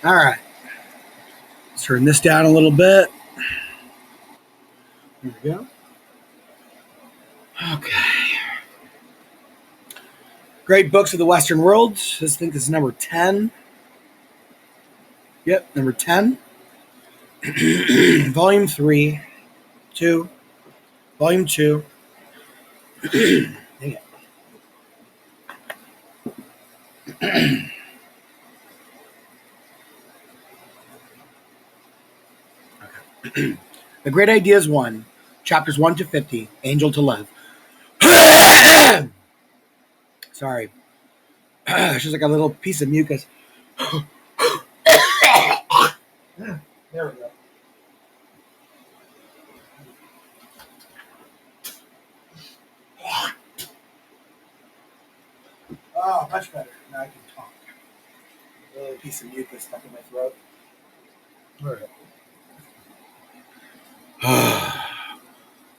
All right. Let's turn this down a little bit. There we go. Okay. Great Books of the Western World. I think this is number 10. Yep, number 10. Volume 3. 2. Volume 2. Dang it. The Great Ideas 1. Chapters 1 to 50. Angel to Love. Sorry. It's just like a little piece of mucus. There we go. Oh, much better. Now I can talk. A little piece of mucus stuck in my throat. All right.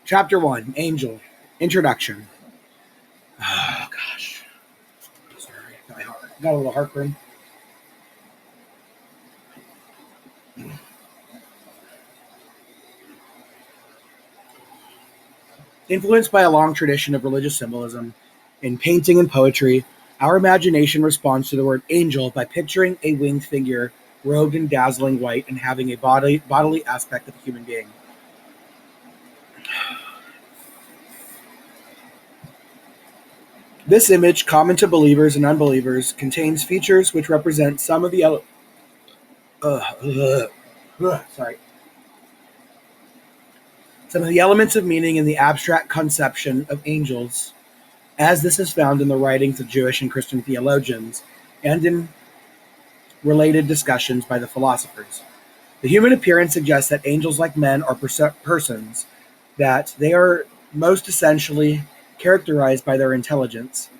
Chapter 1. Angel. Introduction. Oh, gosh. Sorry. Got a little heartburn. Influenced by a long tradition of religious symbolism in painting and poetry, our imagination responds to the word angel by picturing a winged figure robed in dazzling white and having a bodily aspect of a human being. This image, common to believers and unbelievers, contains features which represent some of the some of the elements of meaning in the abstract conception of angels, as this is found in the writings of Jewish and Christian theologians and in related discussions by the philosophers. The human appearance suggests that angels, like men, are persons, that they are most essentially characterized by their intelligence.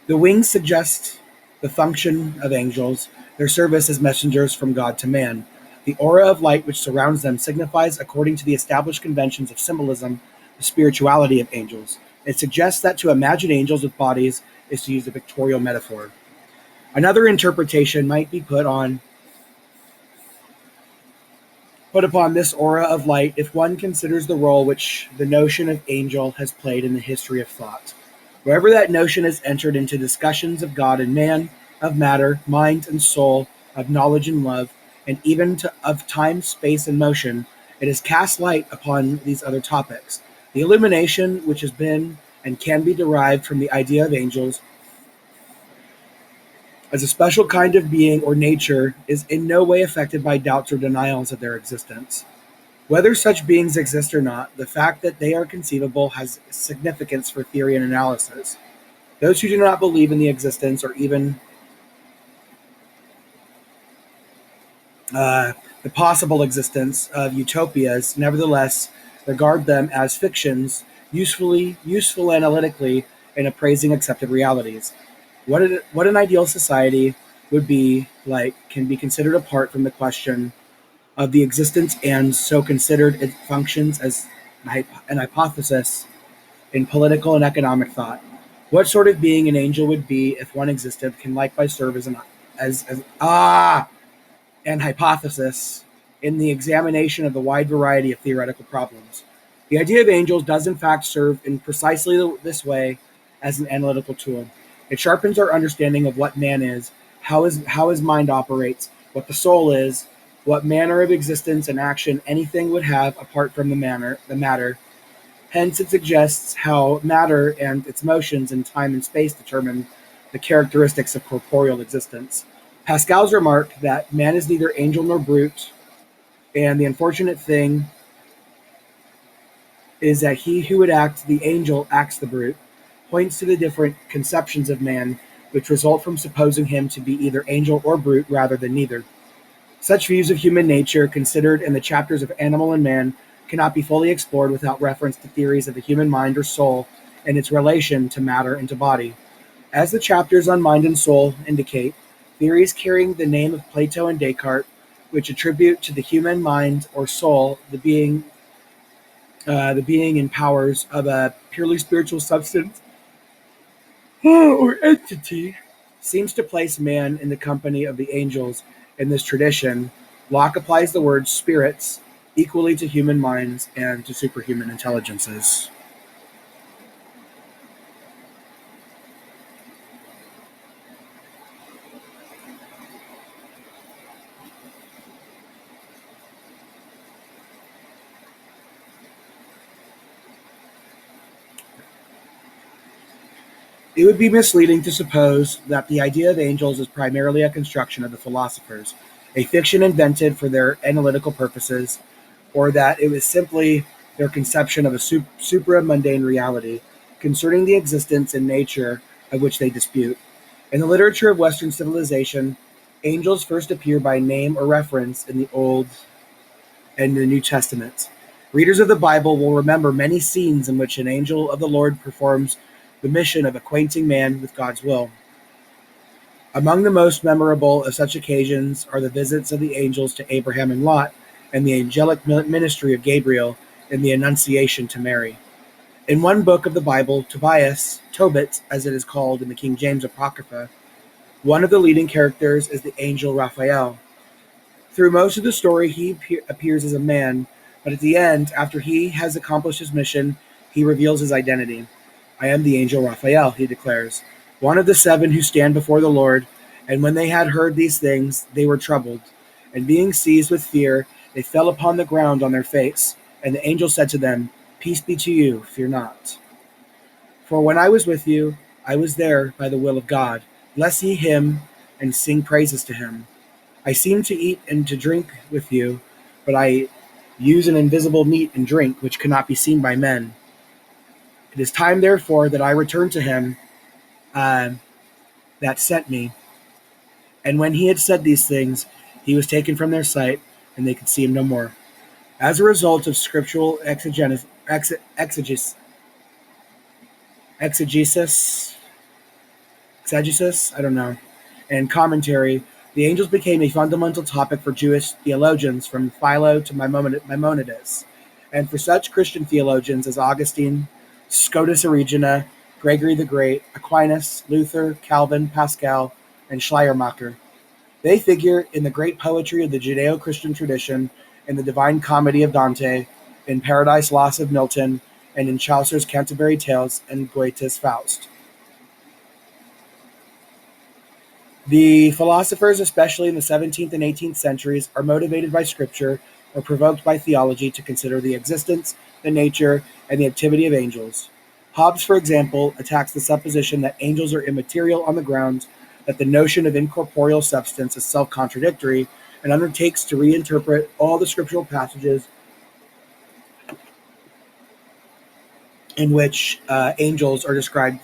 The wings suggest the function of angels, their service as messengers from God to man. The aura of light which surrounds them signifies, according to the established conventions of symbolism, the spirituality of angels. It suggests that to imagine angels with bodies is to use a pictorial metaphor. Another interpretation might be put upon this aura of light if one considers the role which the notion of angel has played in the history of thought. Wherever that notion has entered into discussions of God and man, of matter, mind and soul, of knowledge and love, and even of time, space, and motion, it has cast light upon these other topics. The illumination which has been and can be derived from the idea of angels as a special kind of being or nature is in no way affected by doubts or denials of their existence. Whether such beings exist or not, the fact that they are conceivable has significance for theory and analysis. Those who do not believe in the existence or even the possible existence of utopias nevertheless regard them as fictions, useful analytically in appraising accepted realities. What an ideal society would be like can be considered apart from the question of the existence, and so considered it functions as an hypothesis in political and economic thought. What sort of being an angel would be if one existed can likewise serve as an hypothesis in the examination of the wide variety of theoretical problems. The idea of angels does in fact serve in precisely this way as an analytical tool. It sharpens our understanding of what man is, how his mind operates, what the soul is, what manner of existence and action anything would have apart from the matter. Hence it suggests how matter and its motions in time and space determine the characteristics of corporeal existence. Pascal's remark that man is neither angel nor brute, and the unfortunate thing is that he who would act the angel acts the brute, points to the different conceptions of man which result from supposing him to be either angel or brute rather than neither. Such views of human nature, considered in the chapters of Animal and Man, cannot be fully explored without reference to theories of the human mind or soul and its relation to matter and to body. As the chapters on mind and soul indicate, theories carrying the name of Plato and Descartes, which attribute to the human mind or soul the being and powers of a purely spiritual substance or entity, seems to place man in the company of the angels in this tradition, Locke applies the word spirits equally to human minds and to superhuman intelligences. It would be misleading to suppose that the idea of angels is primarily a construction of the philosophers, a fiction invented for their analytical purposes, or that it was simply their conception of a supra-mundane reality concerning the existence and nature of which they dispute. In the literature of Western civilization, angels first appear by name or reference in the Old and the New Testaments. Readers of the Bible will remember many scenes in which an angel of the Lord performs the mission of acquainting man with God's will. Among the most memorable of such occasions are the visits of the angels to Abraham and Lot, and the angelic ministry of Gabriel in the Annunciation to Mary. In one book of the Bible, Tobit, as it is called in the King James Apocrypha, one of the leading characters is the angel Raphael. Through most of the story, he appears as a man, but at the end, after he has accomplished his mission, he reveals his identity. I am the angel Raphael, he declares, one of the 7 who stand before the Lord. And when they had heard these things, they were troubled, and being seized with fear, they fell upon the ground on their face. And the angel said to them, Peace be to you, fear not. For when I was with you, I was there by the will of God. Bless ye him, and sing praises to him. I seem to eat and to drink with you, but I use an invisible meat and drink, which cannot be seen by men. It is time, therefore, that I return to him that sent me. And when he had said these things, he was taken from their sight, and they could see him no more. As a result of scriptural exegesis, and commentary, the angels became a fundamental topic for Jewish theologians from Philo to Maimonides, and for such Christian theologians as Augustine, Scotus Erigena, Gregory the Great, Aquinas, Luther, Calvin, Pascal, and Schleiermacher. They figure in the great poetry of the Judeo-Christian tradition, in the Divine Comedy of Dante, in Paradise Lost of Milton, and in Chaucer's Canterbury Tales and Goethe's Faust. The philosophers, especially in the 17th and 18th centuries, are motivated by Scripture or provoked by theology to consider the existence, the nature, and the activity of angels. Hobbes, for example, attacks the supposition that angels are immaterial on the grounds that the notion of incorporeal substance is self-contradictory, and undertakes to reinterpret all the scriptural passages in which angels are described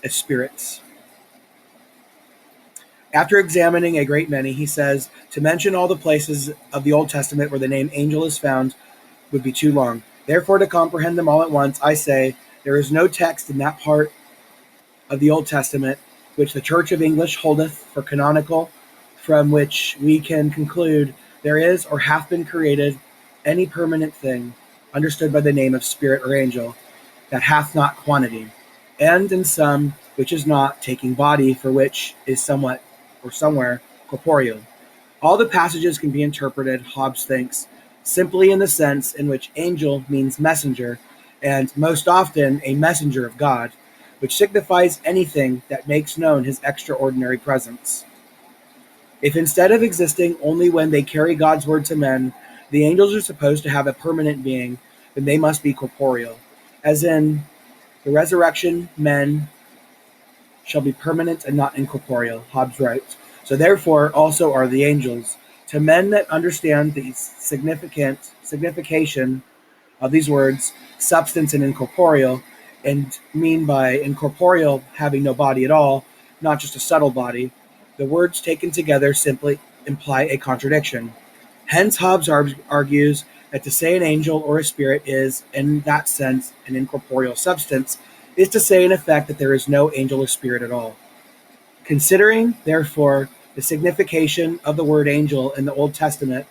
as spirits. After examining a great many, he says, to mention all the places of the Old Testament where the name angel is found would be too long. Therefore, to comprehend them all at once, I say, there is no text in that part of the Old Testament which the Church of English holdeth for canonical, from which we can conclude there is or hath been created any permanent thing, understood by the name of spirit or angel, that hath not quantity, and in some which is not, taking body, for which is somewhat or somewhere corporeal. All the passages can be interpreted, Hobbes thinks, simply in the sense in which angel means messenger, and most often a messenger of God, which signifies anything that makes known his extraordinary presence. If instead of existing only when they carry God's word to men, the angels are supposed to have a permanent being, then they must be corporeal. As in the resurrection, men shall be permanent and not incorporeal, Hobbes writes. So therefore also are the angels. To men that understand the signification of these words, substance and incorporeal, and mean by incorporeal having no body at all, not just a subtle body, the words taken together simply imply a contradiction. Hence Hobbes argues that to say an angel or a spirit is, in that sense, an incorporeal substance, is to say in effect that there is no angel or spirit at all. Considering, therefore, the signification of the word angel in the Old Testament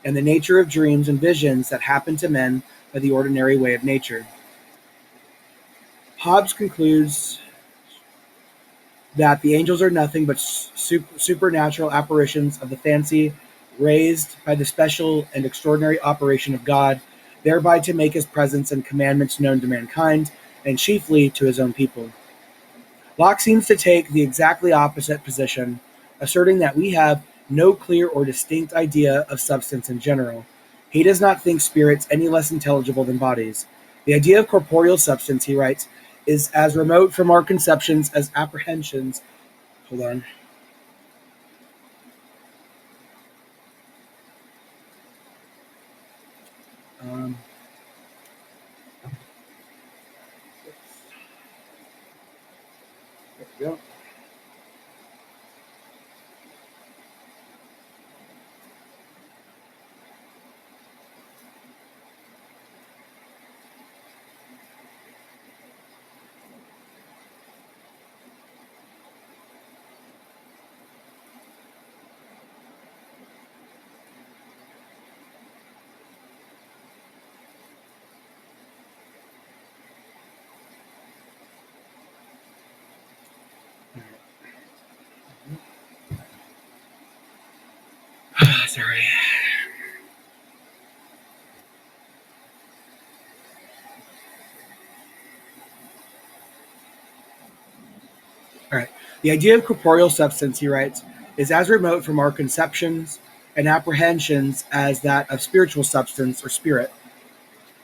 and the nature of dreams and visions that happen to men by the ordinary way of nature, Hobbes concludes that the angels are nothing but supernatural apparitions of the fancy, raised by the special and extraordinary operation of God, thereby to make his presence and commandments known to mankind, and chiefly to his own people. Locke seems to take the exactly opposite position, asserting that we have no clear or distinct idea of substance in general. He does not think spirits any less intelligible than bodies. The idea of corporeal substance, he writes, is as remote from our conceptions as apprehensions. Hold on. Um, there we go. Sorry. All right. The idea of corporeal substance, he writes, is as remote from our conceptions and apprehensions as that of spiritual substance or spirit,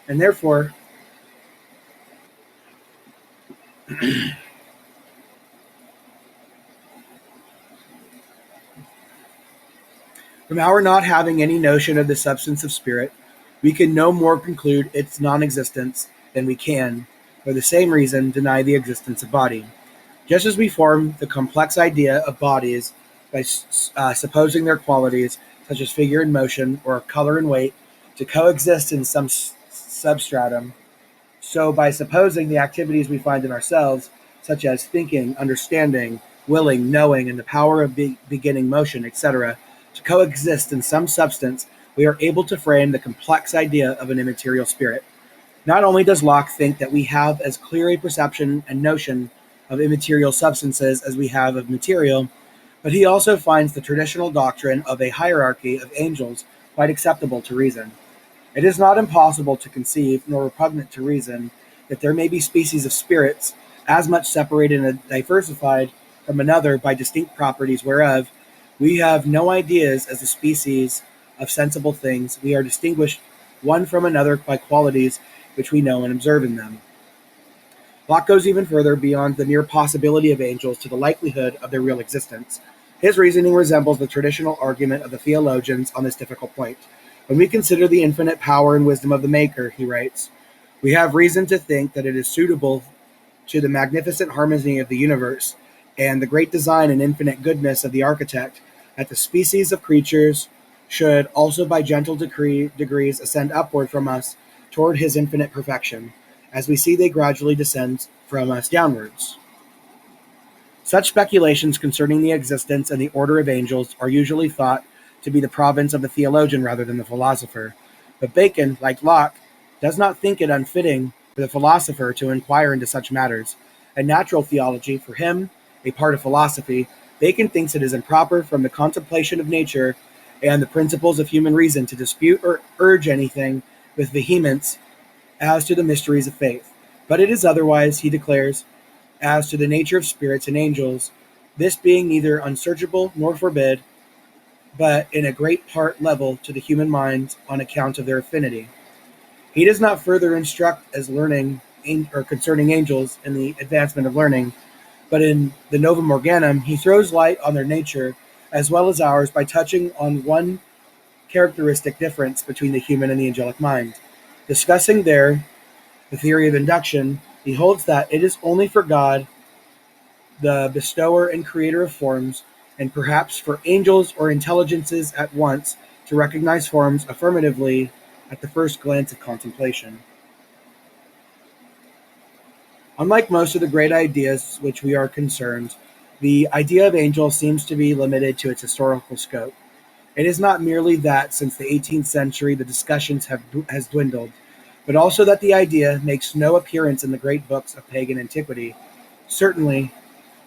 and therefore, from our not having any notion of the substance of spirit, we can no more conclude its non existence than we can, for the same reason, deny the existence of body. Just as we form the complex idea of bodies by supposing their qualities, such as figure and motion or color and weight, to coexist in some substratum, so by supposing the activities we find in ourselves, such as thinking, understanding, willing, knowing, and the power of beginning motion, etc., to coexist in some substance, we are able to frame the complex idea of an immaterial spirit. Not only does Locke think that we have as clear a perception and notion of immaterial substances as we have of material, but he also finds the traditional doctrine of a hierarchy of angels quite acceptable to reason. It is not impossible to conceive, nor repugnant to reason, that there may be species of spirits as much separated and diversified from another by distinct properties whereof we have no ideas as the species of sensible things. We are distinguished one from another by qualities which we know and observe in them. Locke goes even further beyond the mere possibility of angels to the likelihood of their real existence. His reasoning resembles the traditional argument of the theologians on this difficult point. When we consider the infinite power and wisdom of the Maker, he writes, we have reason to think that it is suitable to the magnificent harmony of the universe and the great design and infinite goodness of the architect that the species of creatures should also by gentle degrees ascend upward from us toward his infinite perfection, as we see they gradually descend from us downwards. Such speculations concerning the existence and the order of angels are usually thought to be the province of the theologian rather than the philosopher. But Bacon, like Locke, does not think it unfitting for the philosopher to inquire into such matters. And natural theology, for him, a part of philosophy, Bacon thinks it is improper from the contemplation of nature and the principles of human reason to dispute or urge anything with vehemence as to the mysteries of faith. But it is otherwise, he declares, as to the nature of spirits and angels, this being neither unsearchable nor forbid, but in a great part level to the human mind on account of their affinity. He does not further instruct as learning or concerning angels in the advancement of learning, but in the Novum Organum he throws light on their nature as well as ours by touching on one characteristic difference between the human and the angelic mind. Discussing there the theory of induction, he holds that it is only for God, the bestower and creator of forms, and perhaps for angels or intelligences at once, to recognize forms affirmatively at the first glance of contemplation. Unlike most of the great ideas which we are concerned, the idea of angels seems to be limited to its historical scope. It is not merely that since the 18th century the discussions has dwindled, but also that the idea makes no appearance in the great books of pagan antiquity. Certainly,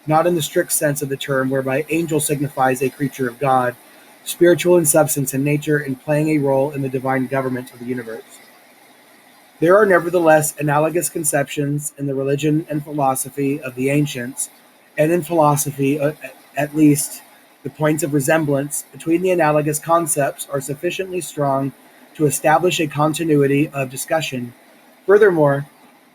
not in the strict sense of the term, whereby angel signifies a creature of God, spiritual in substance and nature, and playing a role in the divine government of the universe. There are nevertheless analogous conceptions in the religion and philosophy of the ancients, and in philosophy, at least, the points of resemblance between the analogous concepts are sufficiently strong to establish a continuity of discussion. Furthermore,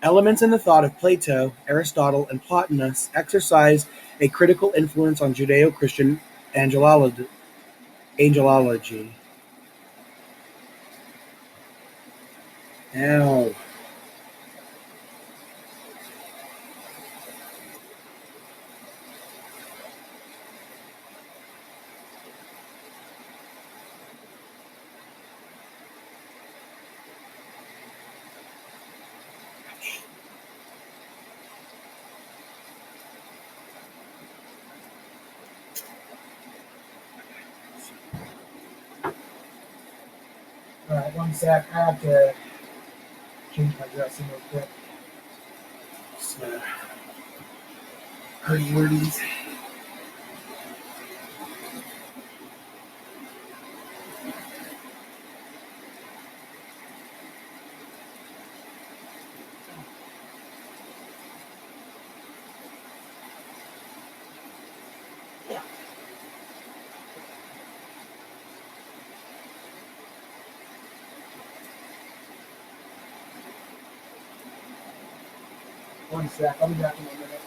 elements in the thought of Plato, Aristotle, and Plotinus exercise a critical influence on Judeo-Christian angelology. Angelology. Ow. All right, one sec. I have to change my dressing real quick. So, wordies. One sec. I'll be back in a minute.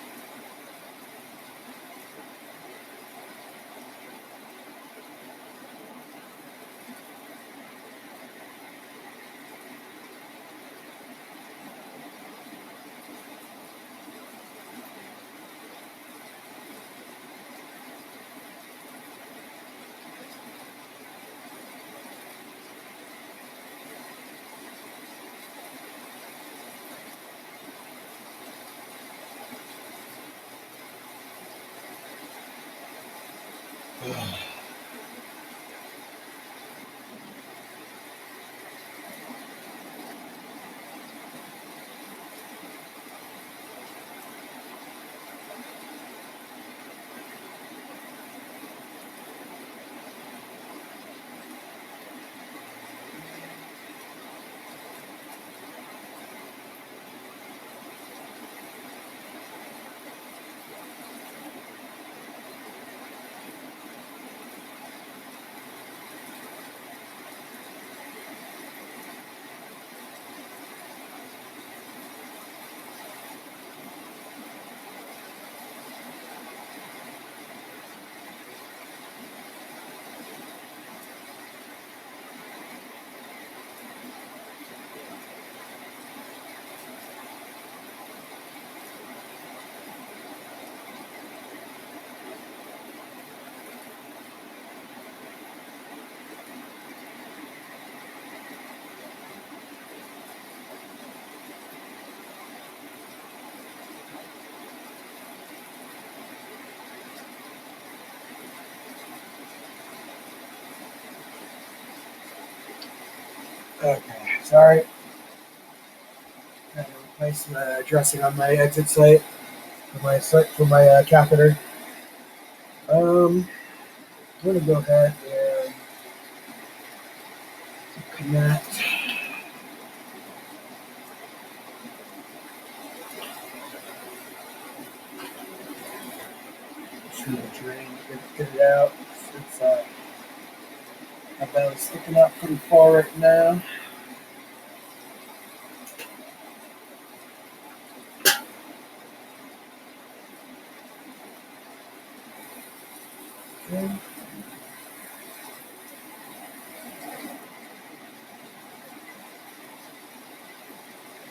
Okay, sorry. I had to replace the dressing on my exit site for my catheter. I'm gonna go ahead and connect to the drain. Get it out. It's my belly's sticking out pretty far right now. Okay.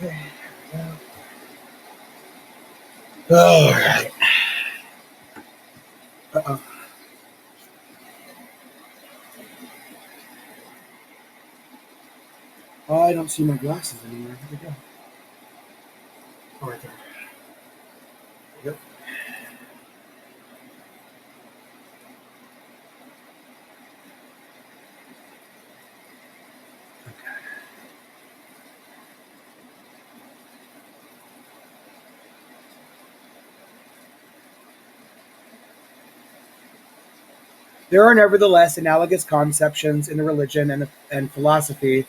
Okay. All right. Uh-oh. Oh, I don't see my glasses anymore. Where'd they go? Oh, right there. Yep. There are nevertheless analogous conceptions in the religion and philosophy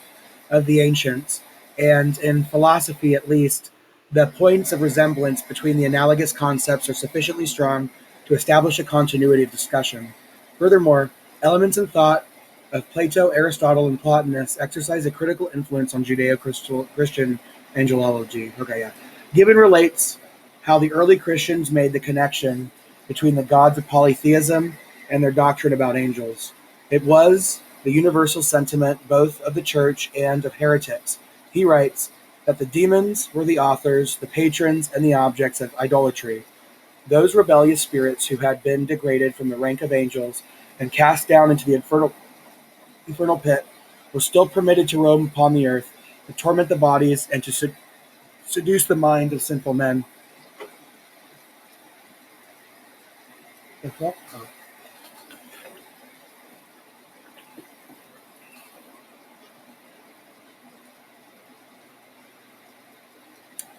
of the ancients, and in philosophy at least, the points of resemblance between the analogous concepts are sufficiently strong to establish a continuity of discussion. Furthermore, elements in thought of Plato, Aristotle, and Plotinus exercise a critical influence on Judeo-Christian angelology. Okay, yeah. Gibbon relates how the early Christians made the connection between the gods of polytheism and their doctrine about angels. It was the universal sentiment both of the church and of heretics. He writes that the demons were the authors, the patrons, and the objects of idolatry. Those rebellious spirits who had been degraded from the rank of angels and cast down into the infernal pit were still permitted to roam upon the earth, to torment the bodies, and to seduce the mind of sinful men. Oh.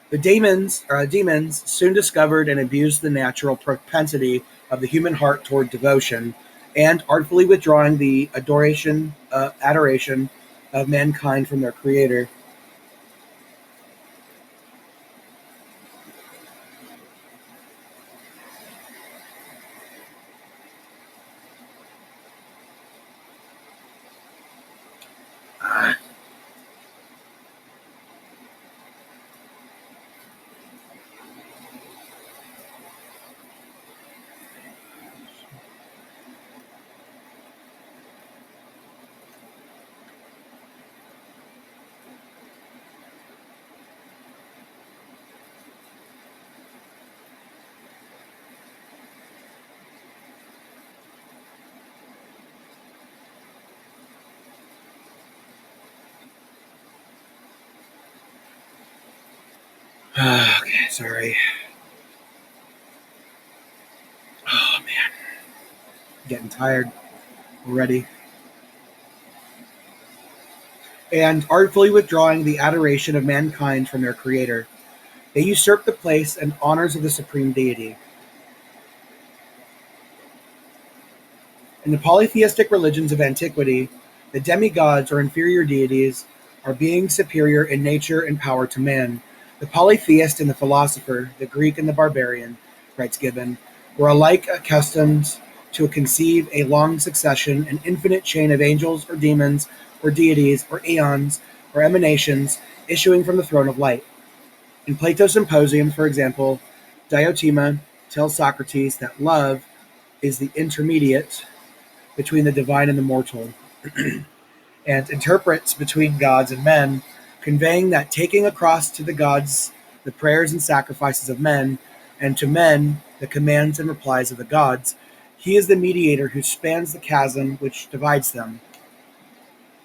The demons soon discovered and abused the natural propensity of the human heart toward devotion, and artfully withdrawing the adoration of mankind from their Creator. Okay, sorry. Oh man, getting tired already. And artfully withdrawing the adoration of mankind from their Creator, they usurp the place and honors of the supreme deity. In the polytheistic religions of antiquity, the demigods or inferior deities are beings superior in nature and power to man. The polytheist and the philosopher, the Greek and the barbarian, writes Gibbon, were alike accustomed to conceive a long succession, an infinite chain of angels or demons or deities or aeons or emanations issuing from the throne of light. In Plato's Symposium, for example, Diotima tells Socrates that love is the intermediate between the divine and the mortal, and interprets between gods and men, conveying that taking across to the gods the prayers and sacrifices of men, and to men the commands and replies of the gods, he is the mediator who spans the chasm which divides them.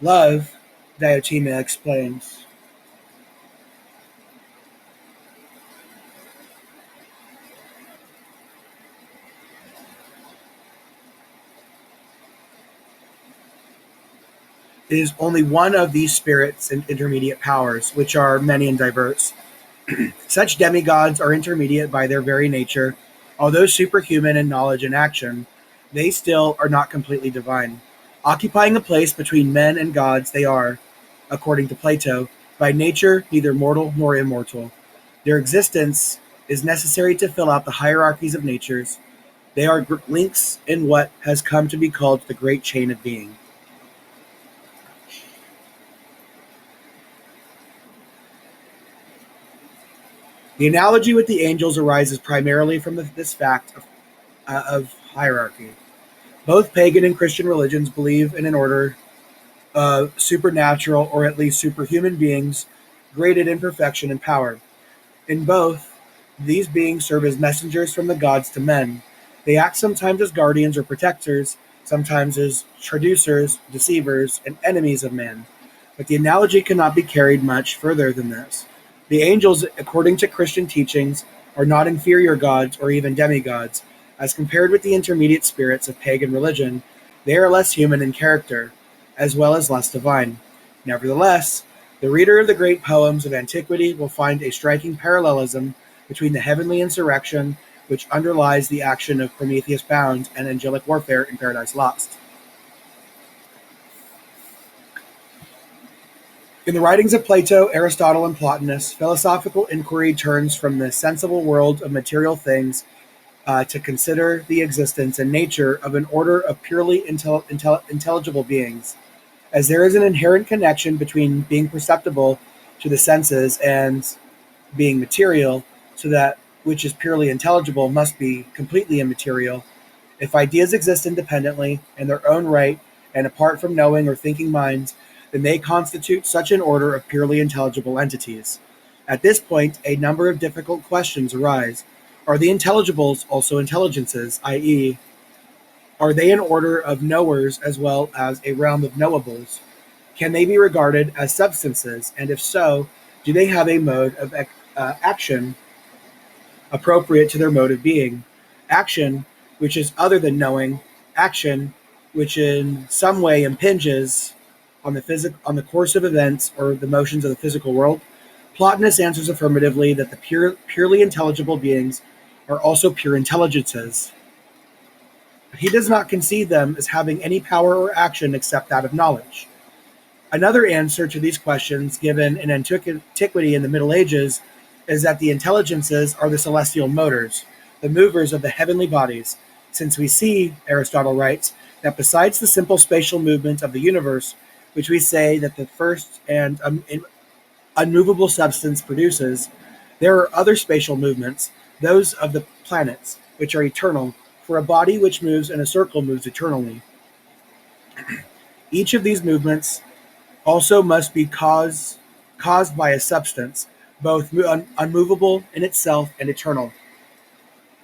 Love, Diotima explains, is only one of these spirits and intermediate powers, which are many and diverse. Such demigods are intermediate by their very nature. Although superhuman in knowledge and action, they still are not completely divine. Occupying a place between men and gods, they are, according to Plato, by nature neither mortal nor immortal. Their existence is necessary to fill out the hierarchies of natures. They are links in what has come to be called the great chain of being. The analogy with the angels arises primarily from this fact of hierarchy. Both pagan and Christian religions believe in an order of supernatural or at least superhuman beings graded in perfection and power. In both, these beings serve as messengers from the gods to men. They act sometimes as guardians or protectors, sometimes as traducers, deceivers, and enemies of man. But the analogy cannot be carried much further than this. The angels, according to Christian teachings, are not inferior gods or even demigods. As compared with the intermediate spirits of pagan religion, they are less human in character, as well as less divine. Nevertheless, the reader of the great poems of antiquity will find a striking parallelism between the heavenly insurrection which underlies the action of Prometheus Bound and angelic warfare in Paradise Lost. In the writings of Plato, Aristotle, and Plotinus, philosophical inquiry turns from the sensible world of material things to consider the existence and nature of an order of purely intelligible beings, as there is an inherent connection between being perceptible to the senses and being material, so that which is purely intelligible must be completely immaterial. If ideas exist independently, in their own right, and apart from knowing or thinking minds, then they constitute such an order of purely intelligible entities. At this point, a number of difficult questions arise. Are the intelligibles also intelligences, i.e., are they an order of knowers as well as a realm of knowables? Can they be regarded as substances, and if so, do they have a mode of action appropriate to their mode of being? Action, which is other than knowing, action, which in some way impinges on the course of events or the motions of the physical world? Plotinus answers affirmatively that the purely intelligible beings are also pure intelligences. He does not conceive them as having any power or action except that of knowledge. Another answer to these questions given in antiquity and the Middle Ages is that the intelligences are the celestial motors, the movers of the heavenly bodies, since we see, Aristotle writes, that besides the simple spatial movement of the universe, which we say that the first and unmovable substance produces, there are other spatial movements, those of the planets, which are eternal, for a body which moves in a circle moves eternally. Each of these movements also must be caused by a substance, both unmovable in itself and eternal.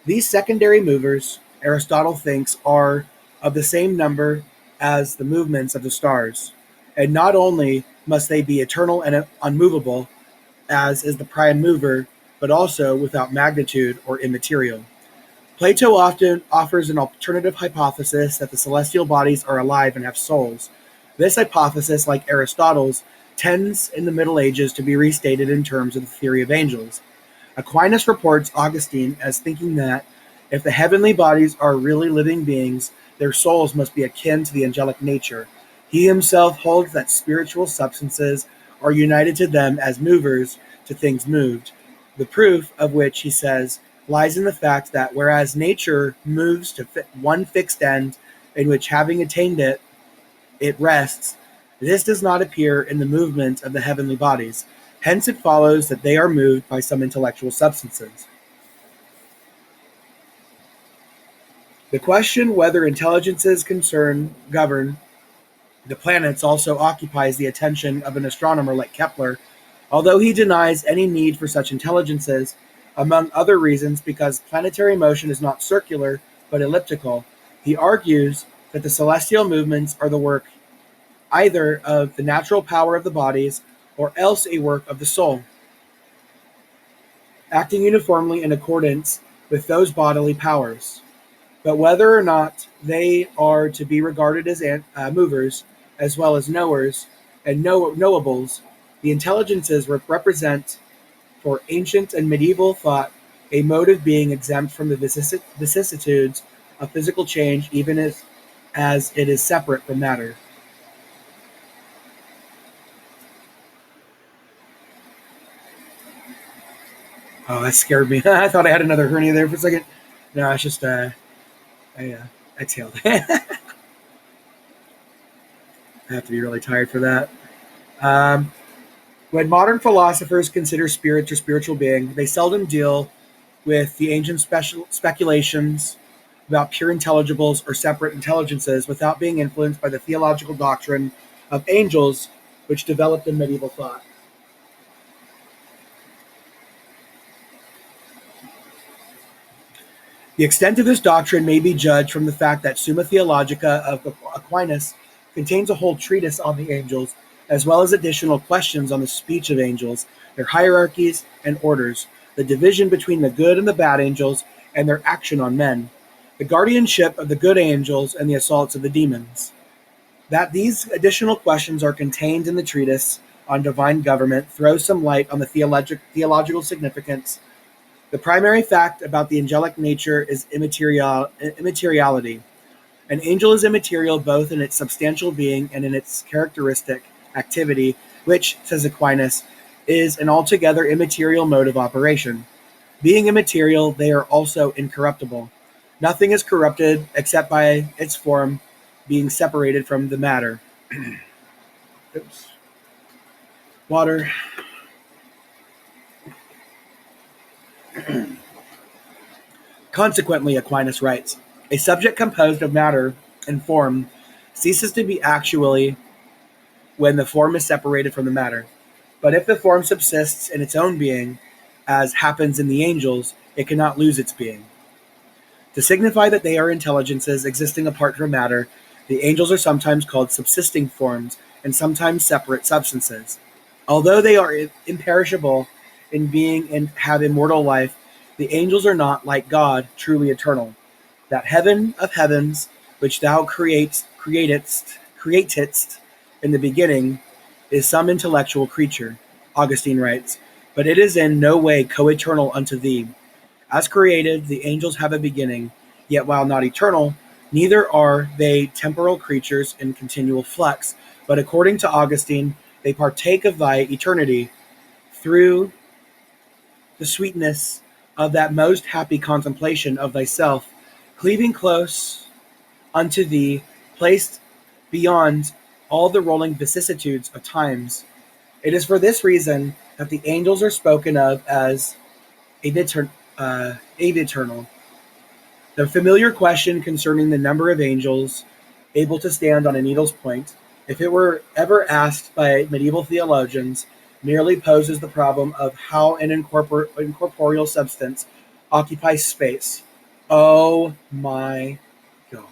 These secondary movers, Aristotle thinks, are of the same number as the movements of the stars, and not only must they be eternal and unmovable, as is the prime mover, but also without magnitude or immaterial. Plato often offers an alternative hypothesis that the celestial bodies are alive and have souls. This hypothesis, like Aristotle's, tends in the Middle Ages to be restated in terms of the theory of angels. Aquinas reports Augustine as thinking that if the heavenly bodies are really living beings, their souls must be akin to the angelic nature. He himself holds that spiritual substances are united to them as movers to things moved, the proof of which, he says, lies in the fact that whereas nature moves to one fixed end in which, having attained it, it rests, this does not appear in the movement of the heavenly bodies. Hence it follows that they are moved by some intellectual substances. The question whether intelligences govern the planets also occupies the attention of an astronomer like Kepler, although he denies any need for such intelligences, among other reasons because planetary motion is not circular but elliptical. He argues that the celestial movements are the work either of the natural power of the bodies or else a work of the soul, acting uniformly in accordance with those bodily powers. But whether or not they are to be regarded as movers, as well as knowers and knowables, the intelligences represent, for ancient and medieval thought, a mode of being exempt from the vicissitudes of physical change, even as it is separate from matter. Oh, that scared me. I thought I had another hernia there for a second. No, it's just I exhaled. I have to be really tired for that. When modern philosophers consider spirit or spiritual being, they seldom deal with the ancient speculations about pure intelligibles or separate intelligences without being influenced by the theological doctrine of angels, which developed in medieval thought. The extent of this doctrine may be judged from the fact that Summa Theologica of Aquinas contains a whole treatise on the angels, as well as additional questions on the speech of angels, their hierarchies and orders, the division between the good and the bad angels, and their action on men, the guardianship of the good angels and the assaults of the demons. That these additional questions are contained in the treatise on divine government throws some light on the theological significance The primary fact about the angelic nature is immateriality. An angel is immaterial both in its substantial being and in its characteristic activity, which, says Aquinas, is an altogether immaterial mode of operation. Being immaterial, they are also incorruptible. Nothing is corrupted except by its form being separated from the matter. Oops. Water. Consequently, Aquinas writes, a subject composed of matter and form ceases to be actually when the form is separated from the matter. But if the form subsists in its own being, as happens in the angels, it cannot lose its being. To signify that they are intelligences existing apart from matter, the angels are sometimes called subsisting forms and sometimes separate substances. Although they are imperishable in being and have immortal life, the angels are not, like God, truly eternal. That heaven of heavens, which thou createdst in the beginning, is some intellectual creature, Augustine writes, but it is in no way co-eternal unto thee. As created, the angels have a beginning, yet while not eternal, neither are they temporal creatures in continual flux, but according to Augustine, they partake of thy eternity through the sweetness of that most happy contemplation of thyself, cleaving close unto thee, placed beyond all the rolling vicissitudes of times. It is for this reason that the angels are spoken of as aviternal. The familiar question concerning the number of angels able to stand on a needle's point, if it were ever asked by medieval theologians, merely poses the problem of how an incorporeal substance occupies space. Oh my God.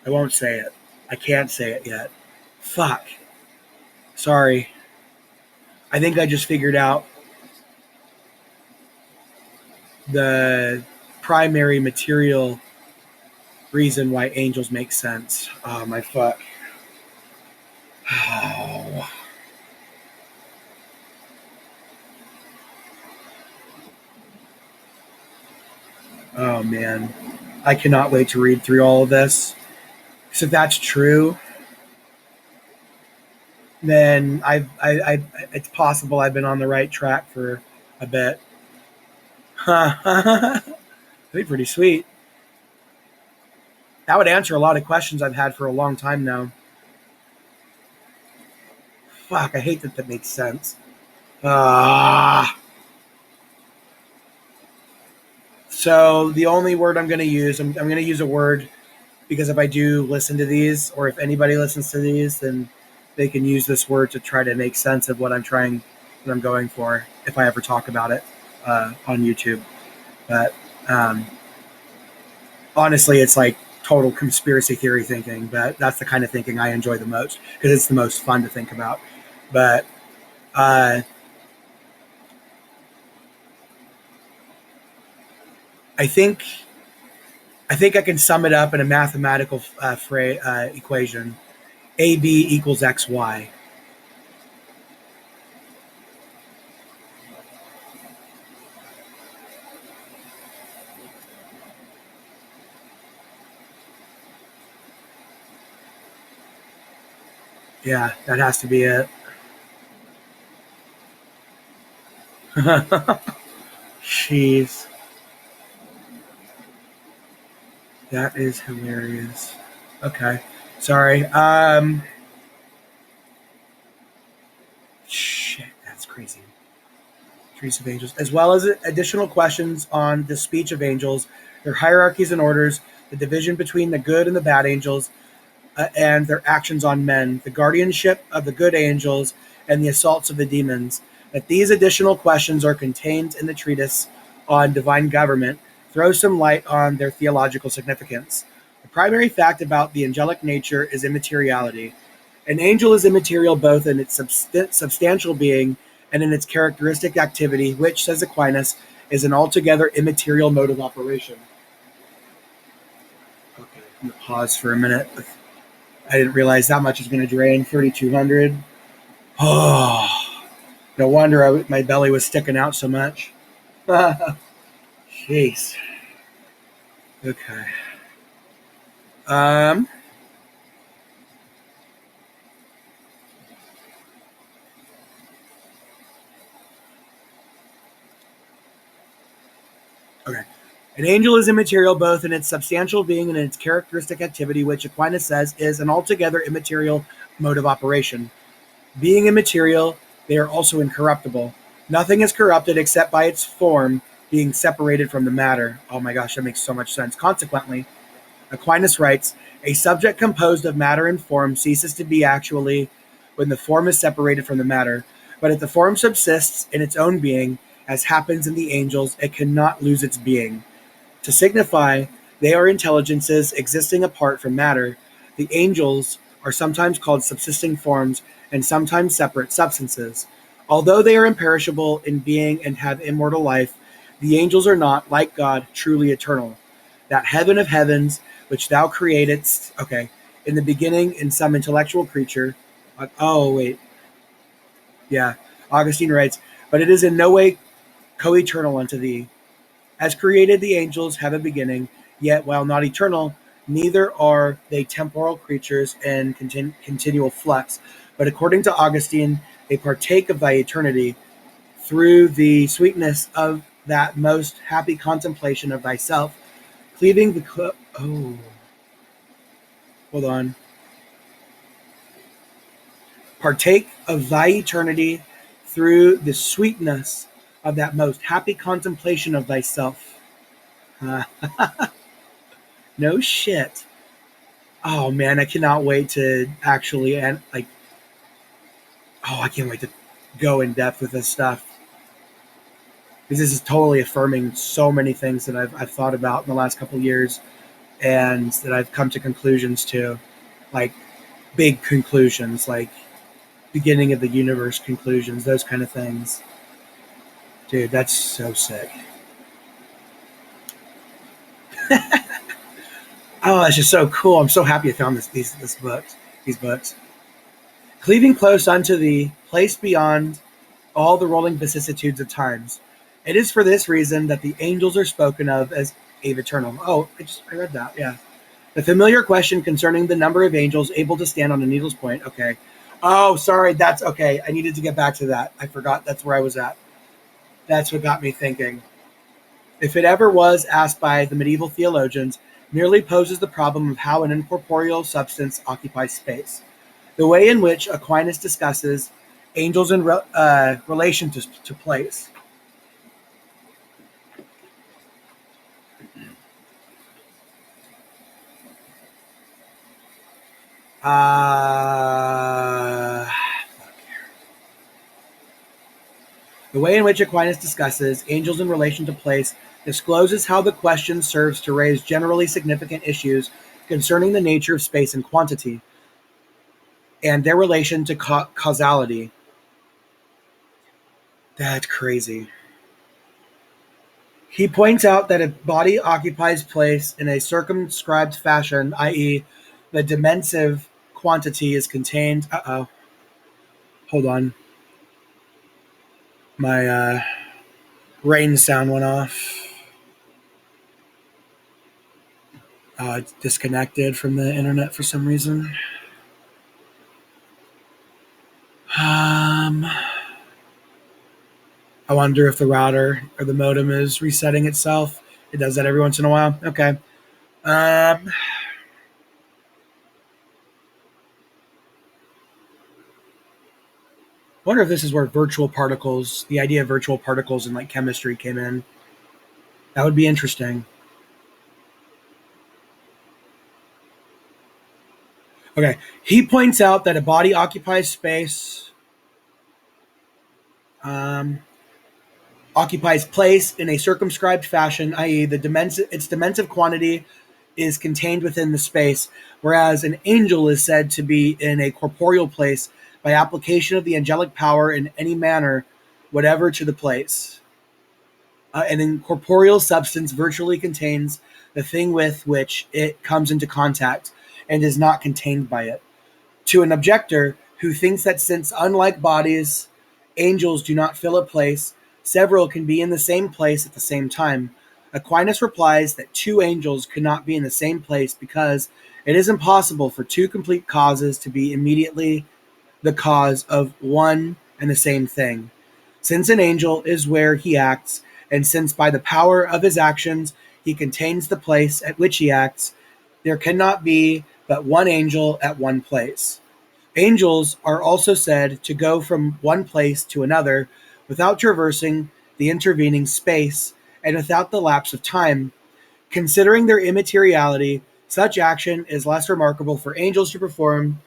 I won't say it. I can't say it yet. Fuck. Sorry. I think I just figured out the primary material reason why angels make sense. Oh my fuck. Oh. Oh man. I cannot wait to read through all of this. So if that's true, then it's possible I've been on the right track for a bit. That'd be pretty sweet. That would answer a lot of questions I've had for a long time now. Fuck, I hate that that makes sense. So the only word I'm going to use, I'm going to use a word because if I do listen to these, or if anybody listens to these, then they can use this word to try to make sense of what I'm going for, if I ever talk about it on YouTube. But honestly, it's like total conspiracy theory thinking, but that's the kind of thinking I enjoy the most because it's the most fun to think about. But I think I can sum it up in a mathematical equation: AB equals XY. Yeah, that has to be it. Jeez. That is hilarious. Okay. Sorry. Shit, that's crazy. Trees of angels, as well as additional questions on the speech of angels, their hierarchies and orders, the division between the good and the bad angels, and their actions on men, the guardianship of the good angels, and the assaults of the demons. That these additional questions are contained in the treatise on divine government throw some light on their theological significance. The primary fact about the angelic nature is immateriality. An angel is immaterial both in its substantial being and in its characteristic activity, which, says Aquinas, is an altogether immaterial mode of operation. Okay, I'm going to pause for a minute. I didn't realize that much is going to drain 3,200. Oh, No wonder my belly was sticking out so much. Jeez. Okay. Um. Okay. An angel is immaterial both in its substantial being and in its characteristic activity, which Aquinas says is an altogether immaterial mode of operation. Being immaterial, they are also incorruptible. Nothing is corrupted except by its form being separated from the matter. Oh my gosh, that makes so much sense. Consequently, Aquinas writes, a subject composed of matter and form ceases to be actually when the form is separated from the matter. But if the form subsists in its own being, as happens in the angels, it cannot lose its being. To signify they are intelligences existing apart from matter, the angels are sometimes called subsisting forms and sometimes separate substances. Although they are imperishable in being and have immortal life, the angels are not, like God, truly eternal. That heaven of heavens, which thou createdst, okay, in the beginning in some intellectual creature. Oh, wait. Yeah. Augustine writes, but it is in no way co-eternal unto thee. As created, the angels have a beginning, yet while not eternal, neither are they temporal creatures in continual flux. But according to Augustine, they partake of thy eternity through the sweetness of that most happy contemplation of thyself, cleaving the hold on. Partake of thy eternity through the sweetness of that most happy contemplation of thyself. No shit. Oh man, I cannot wait to actually I can't wait to go in depth with this stuff because this is totally affirming so many things that I've thought about in the last couple of years and that I've come to conclusions to, like big conclusions, like beginning of the universe conclusions, those kind of things. Dude, that's so sick. Oh, that's just so cool. I'm so happy I found these books. Cleaving close unto thee, placed beyond all the rolling vicissitudes of times. It is for this reason that the angels are spoken of as ave eternal. Oh, I read that. Yeah. The familiar question concerning the number of angels able to stand on a needle's point. Okay. Oh, sorry. That's okay. I needed to get back to that. I forgot that's where I was at. That's what got me thinking. If it ever was asked by the medieval theologians, merely poses the problem of how an incorporeal substance occupies space. The way in which Aquinas discusses angels in relation to place. The way in which Aquinas discusses angels in relation to place discloses how the question serves to raise generally significant issues concerning the nature of space and quantity, and their relation to causality. That's crazy. He points out that a body occupies place in a circumscribed fashion, i.e., the dimensive quantity is contained. Hold on. My rain sound went off. It's disconnected from the internet for some reason. I wonder if the router or the modem is resetting itself. It does that every once in a while. Okay. Wonder if this is where virtual particles, the idea of virtual particles in like chemistry came in. That would be interesting. Okay. He points out that a body occupies space, occupies place in a circumscribed fashion, i.e., its dimensive quantity is contained within the space, whereas an angel is said to be in a corporeal place by application of the angelic power in any manner, whatever to the place. An incorporeal substance virtually contains the thing with which it comes into contact and is not contained by it. To an objector who thinks that since unlike bodies angels do not fill a place, several can be in the same place at the same time. Aquinas replies that two angels could not be in the same place because it is impossible for two complete causes to be immediately the cause of one and the same thing. Since an angel is where he acts, and since by the power of his actions he contains the place at which he acts, there cannot be but one angel at one place. Angels are also said to go from one place to another without traversing the intervening space and without the lapse of time. Considering their immateriality, such action is less remarkable for angels to perform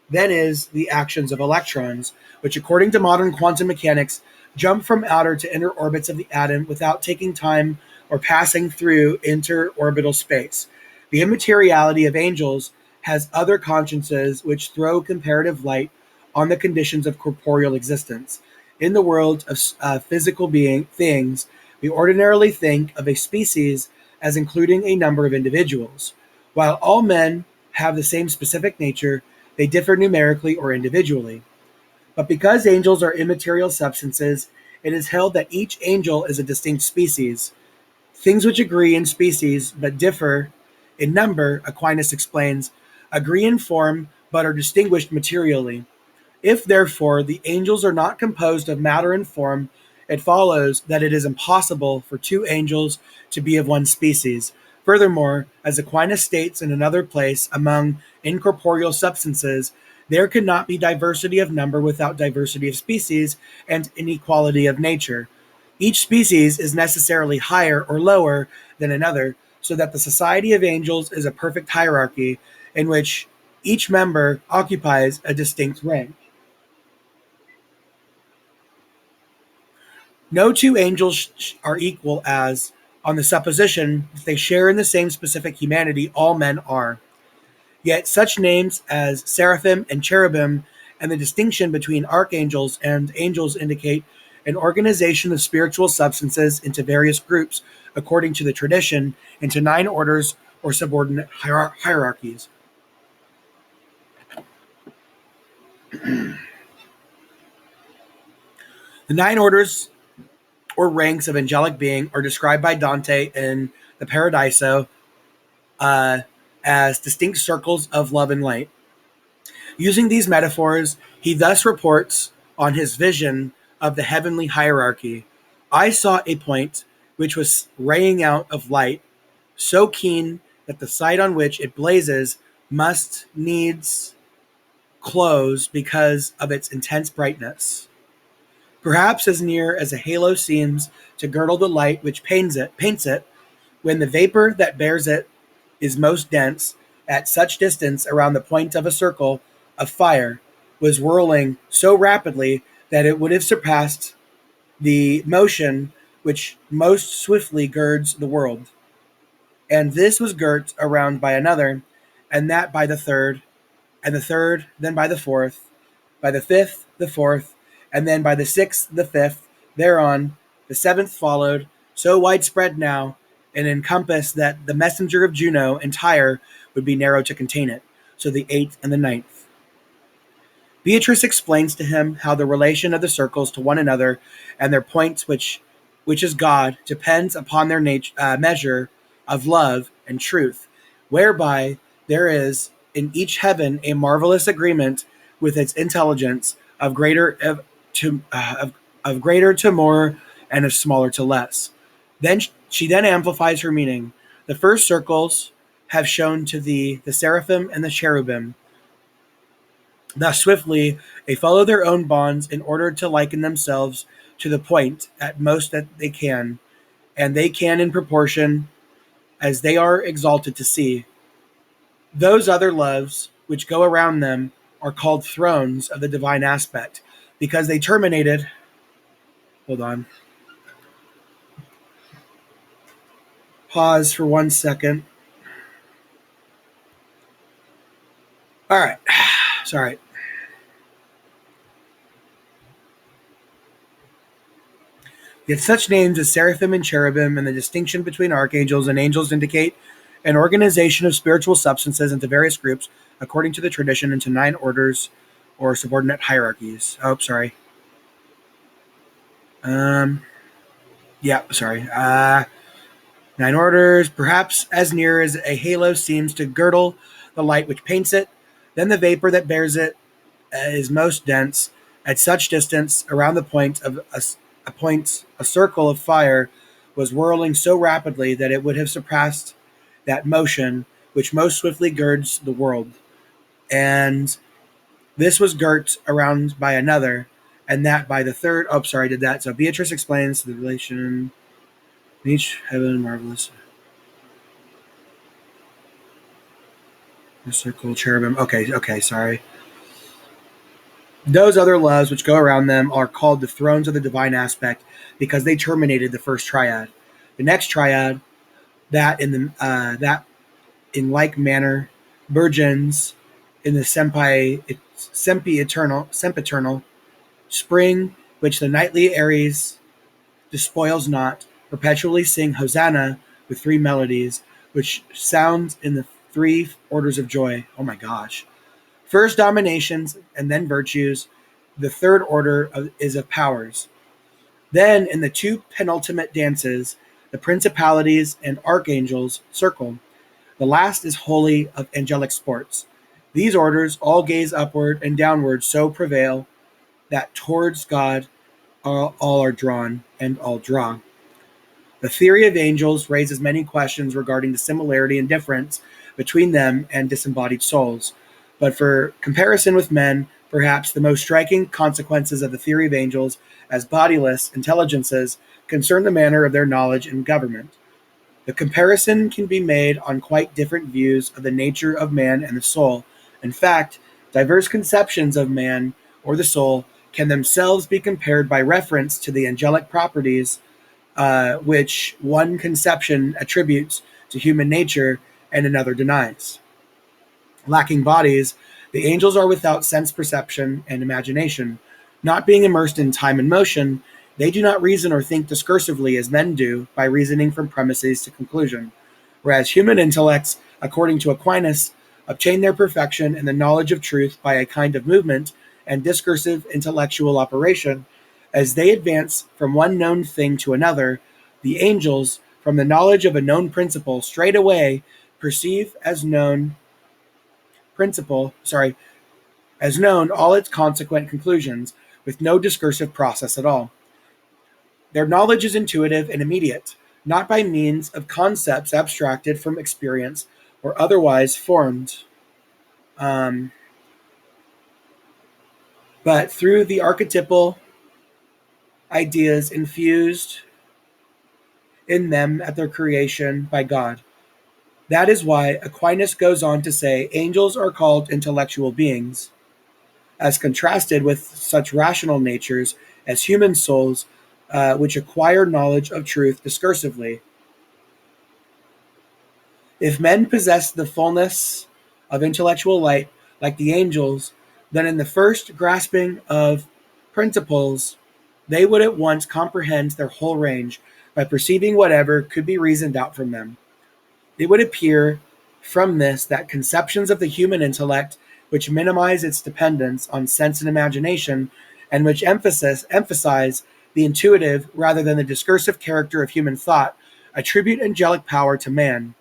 than is the actions of electrons, which, according to modern quantum mechanics, jump from outer to inner orbits of the atom without taking time or passing through interorbital space. The immateriality of angels has other consciences which throw comparative light on the conditions of corporeal existence. In the world of physical things, we ordinarily think of a species as including a number of individuals. While all men have the same specific nature, they differ numerically or individually. But because angels are immaterial substances, it is held that each angel is a distinct species. Things which agree in species but differ in number, Aquinas explains, agree in form but are distinguished materially. If, therefore, the angels are not composed of matter and form, it follows that it is impossible for two angels to be of one species. Furthermore, as Aquinas states in another place, among incorporeal substances, there cannot be diversity of number without diversity of species and inequality of nature. Each species is necessarily higher or lower than another, so that the society of angels is a perfect hierarchy in which each member occupies a distinct rank. No two angels are equal as, on the supposition that they share in the same specific humanity, all men are. Yet such names as seraphim and cherubim and the distinction between archangels and angels indicate an organization of spiritual substances into various groups according to the tradition, into 9 orders or subordinate hierarchies. The 9 orders or ranks of angelic being are described by Dante in the Paradiso as distinct circles of love and light. Using these metaphors, he thus reports on his vision of the heavenly hierarchy. I saw a point which was raying out of light, so keen that the sight on which it blazes must needs close because of its intense brightness. Perhaps as near as a halo seems to girdle the light which paints it, when the vapor that bears it is most dense, at such distance around the point of a circle of fire was whirling so rapidly that it would have surpassed the motion which most swiftly girds the world. And this was girt around by another, and that by the third, and the third then by the fourth, by the fifth the fourth, and then by the sixth the fifth. Thereon the seventh followed, so widespread now and encompassed that the messenger of Juno entire would be narrow to contain it. So the eighth and the ninth. Beatrice explains to him how the relation of the circles to one another and their points, which is God, depends upon their measure of love and truth, whereby there is in each heaven a marvelous agreement with its intelligence of greater to more and of smaller to less. Then she amplifies her meaning. The first circles have shown to thee the seraphim and the cherubim. Thus swiftly they follow their own bonds in order to liken themselves to the point at most that they can, and they can in proportion as they are exalted to see. Those other loves which go around them are called thrones of the divine aspect, because they terminated. Hold on. Pause for 1 second. All right. Sorry. Yet such names as seraphim and cherubim and the distinction between archangels and angels indicate an organization of spiritual substances into various groups according to the tradition into 9 orders or subordinate hierarchies. Oh, sorry. Um, yeah, sorry. 9 orders, perhaps as near as a halo seems to girdle the light which paints it. Then the vapor that bears it is most dense. At such distance, around the point of a circle of fire was whirling so rapidly that it would have surpassed that motion which most swiftly girds the world. And this was girt around by another, and that by the third. Oh, sorry, I did that. So Beatrice explains the relation in each heaven marvelous. The circle cherubim. Okay, sorry. Those other loves which go around them are called the thrones of the divine aspect because they terminated the first triad. The next triad, that in like manner, burgeons in the sempiternal spring, which the nightly Aries despoils not, perpetually sing Hosanna with 3 melodies, which sound in the 3 orders of joy. Oh my gosh. First dominations and then virtues. The third order is of powers. Then in the 2 penultimate dances, the principalities and archangels circle. The last is wholly of angelic sports. These orders all gaze upward and downward, so prevail that towards God all are drawn and all draw. The theory of angels raises many questions regarding the similarity and difference between them and disembodied souls. But for comparison with men, perhaps the most striking consequences of the theory of angels as bodiless intelligences concern the manner of their knowledge and government. The comparison can be made on quite different views of the nature of man and the soul. In fact, diverse conceptions of man or the soul can themselves be compared by reference to the angelic properties which one conception attributes to human nature and another denies. Lacking bodies, the angels are without sense perception and imagination. Not being immersed in time and motion, they do not reason or think discursively as men do by reasoning from premises to conclusion, whereas human intellects, according to Aquinas, obtain their perfection in the knowledge of truth by a kind of movement and discursive intellectual operation. As they advance from one known thing to another, the angels, from the knowledge of a known principle, straightway perceive as known all its consequent conclusions, with no discursive process at all. Their knowledge is intuitive and immediate, not by means of concepts abstracted from experience or otherwise formed, um, but through the archetypal ideas infused in them at their creation by God. That is why Aquinas goes on to say angels are called intellectual beings, as contrasted with such rational natures as human souls, which acquire knowledge of truth discursively. If men possess the fullness of intellectual light like the angels, then in the first grasping of principles, they would at once comprehend their whole range by perceiving whatever could be reasoned out from them. It would appear from this that conceptions of the human intellect which minimize its dependence on sense and imagination, and which emphasize the intuitive rather than the discursive character of human thought, attribute angelic power to man.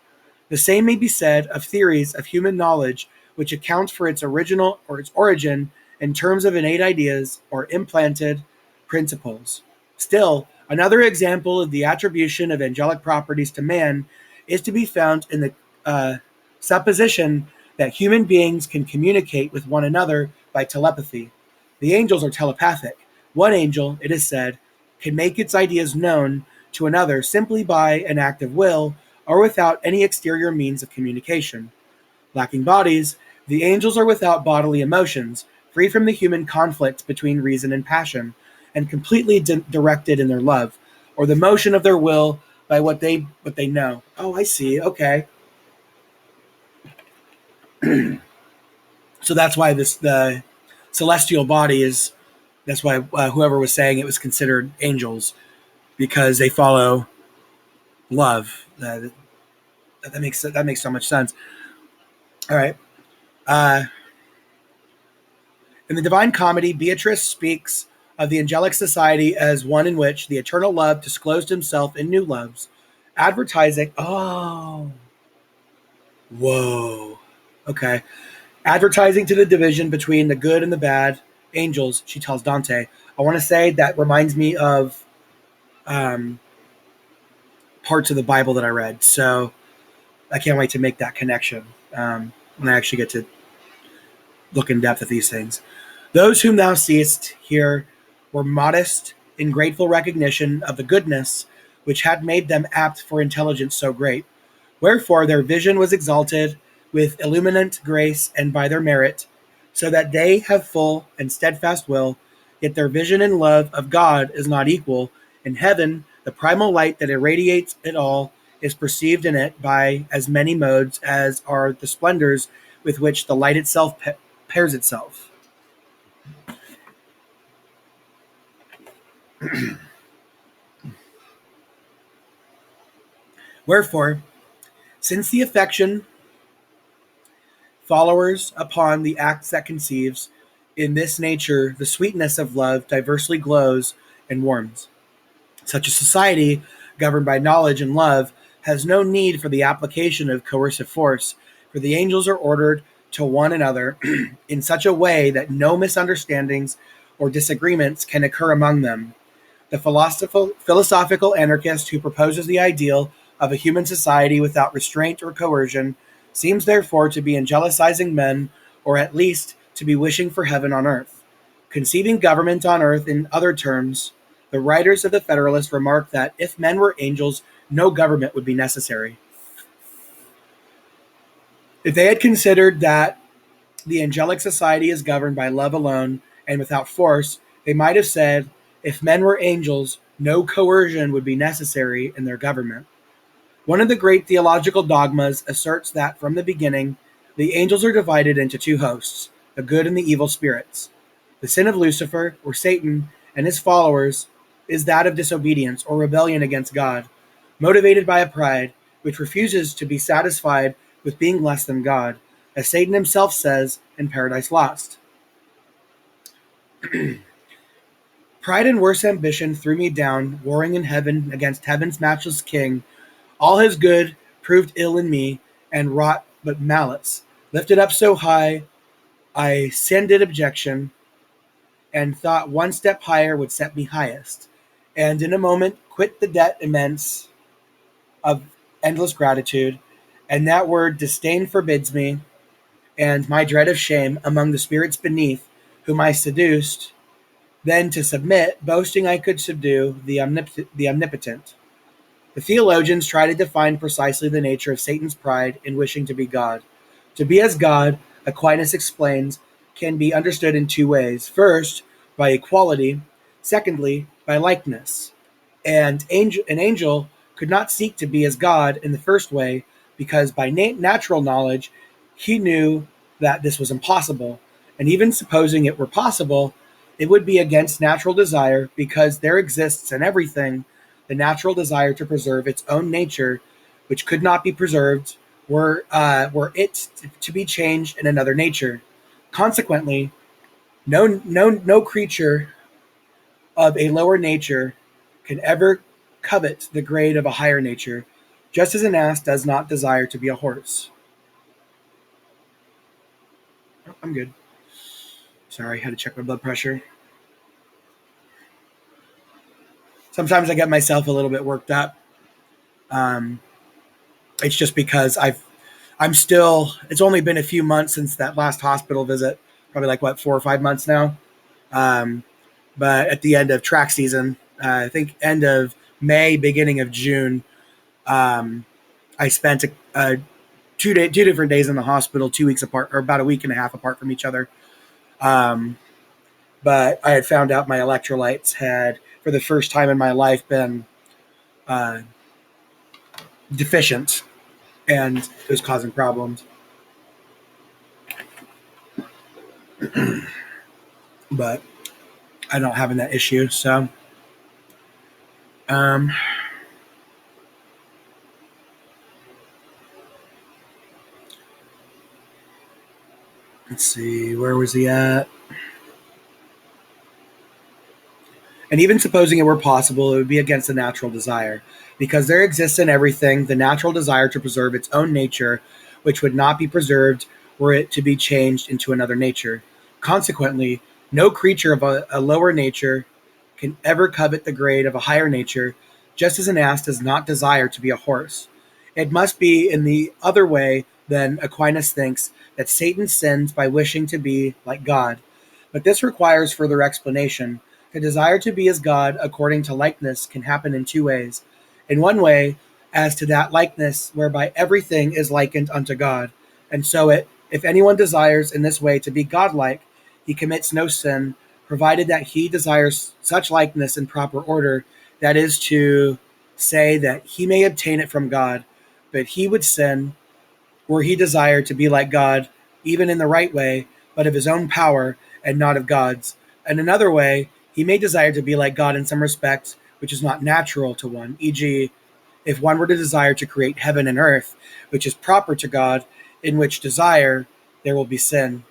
The same may be said of theories of human knowledge which account for its original or its origin in terms of innate ideas or implanted principles. Still, another example of the attribution of angelic properties to man is to be found in the supposition that human beings can communicate with one another by telepathy. The angels are telepathic. One angel, it is said, can make its ideas known to another simply by an act of will or without any exterior means of communication. Lacking bodies, the angels are without bodily emotions, free from the human conflict between reason and passion, and completely directed in their love, or the motion of their will by what they know. Oh, I see. Okay. So that's why the celestial body is. That's why whoever was saying it was considered angels, because they follow love. That makes so much sense. All right. In the Divine Comedy, Beatrice speaks of the angelic society as one in which the eternal love disclosed himself in new loves, advertising. Oh, whoa. Okay. Advertising to the division between the good and the bad angels, she tells Dante. I want to say that reminds me of um, parts of the Bible that I read. So I can't wait to make that connection when I actually get to look in depth at these things. Those whom thou seest here were modest in grateful recognition of the goodness which had made them apt for intelligence so great. Wherefore their vision was exalted with illuminant grace and by their merit, so that they have full and steadfast will, yet their vision and love of God is not equal. In heaven, the primal light that irradiates it all is perceived in it by as many modes as are the splendors with which the light itself pairs itself. Wherefore, since the affection followers upon the acts that conceives, in this nature the sweetness of love diversely glows and warms. Such a society, governed by knowledge and love, has no need for the application of coercive force, for the angels are ordered to one another in such a way that no misunderstandings or disagreements can occur among them. The philosophical anarchist who proposes the ideal of a human society without restraint or coercion seems therefore to be angelicizing men, or at least to be wishing for heaven on earth. Conceiving government on earth in other terms, the writers of the Federalist remark that if men were angels, no government would be necessary. If they had considered that the angelic society is governed by love alone and without force, they might have said, if men were angels, no coercion would be necessary in their government. One of the great theological dogmas asserts that from the beginning, the angels are divided into two hosts, the good and the evil spirits. The sin of Lucifer, or Satan, and his followers is that of disobedience or rebellion against God, motivated by a pride which refuses to be satisfied with being less than God, as Satan himself says in Paradise Lost. Pride and worse ambition threw me down, warring in heaven against heaven's matchless king. All his good proved ill in me, and wrought but malice. Lifted up so high, I sended objection, and thought one step higher would set me highest. And in a moment quit the debt immense of endless gratitude, and that word disdain forbids me, and my dread of shame among the spirits beneath, whom I seduced, then to submit, boasting I could subdue the omnipotent. The theologians try to define precisely the nature of Satan's pride in wishing to be God. To be as God, Aquinas explains, can be understood in two ways. First, by equality. Secondly, by likeness. And an angel could not seek to be as God in the first way, because by natural knowledge, he knew that this was impossible. And even supposing it were possible, it would be against natural desire, because there exists in everything the natural desire to preserve its own nature, which could not be preserved were it to be changed in another nature. Consequently, no creature of a lower nature can ever covet the grade of a higher nature, just as an ass does not desire to be a horse. Oh, I'm good. Sorry, I had to check my blood pressure. Sometimes I get myself a little bit worked up. Um, it's just because I'm still. It's only been a few months since that last hospital visit. Probably like what 4 or 5 months now. Um, but at the end of track season, I think end of May, beginning of June, um, I spent a 2 different days in the hospital, 2 weeks apart, or about a week and a half apart from each other. Um, but I had found out my electrolytes had, for the first time in my life, been uh, deficient, and it was causing problems. But I don't have that issue, so um, let's see, where was he at? And even supposing it were possible, it would be against the natural desire, because there exists in everything the natural desire to preserve its own nature, which would not be preserved were it to be changed into another nature. Consequently, no creature of a lower nature can ever covet the grade of a higher nature, just as an ass does not desire to be a horse. It must be in the other way then Aquinas thinks that Satan sins by wishing to be like God. But this requires further explanation. The desire to be as God according to likeness can happen in two ways. In one way, as to that likeness whereby everything is likened unto God. And so if anyone desires in this way to be godlike, he commits no sin, provided that he desires such likeness in proper order, that is to say that he may obtain it from God. But he would sin were he desired to be like God, even in the right way, but of his own power and not of God's. In another way, he may desire to be like God in some respects which is not natural to one, e.g., if one were to desire to create heaven and earth, which is proper to God, in which desire there will be sin.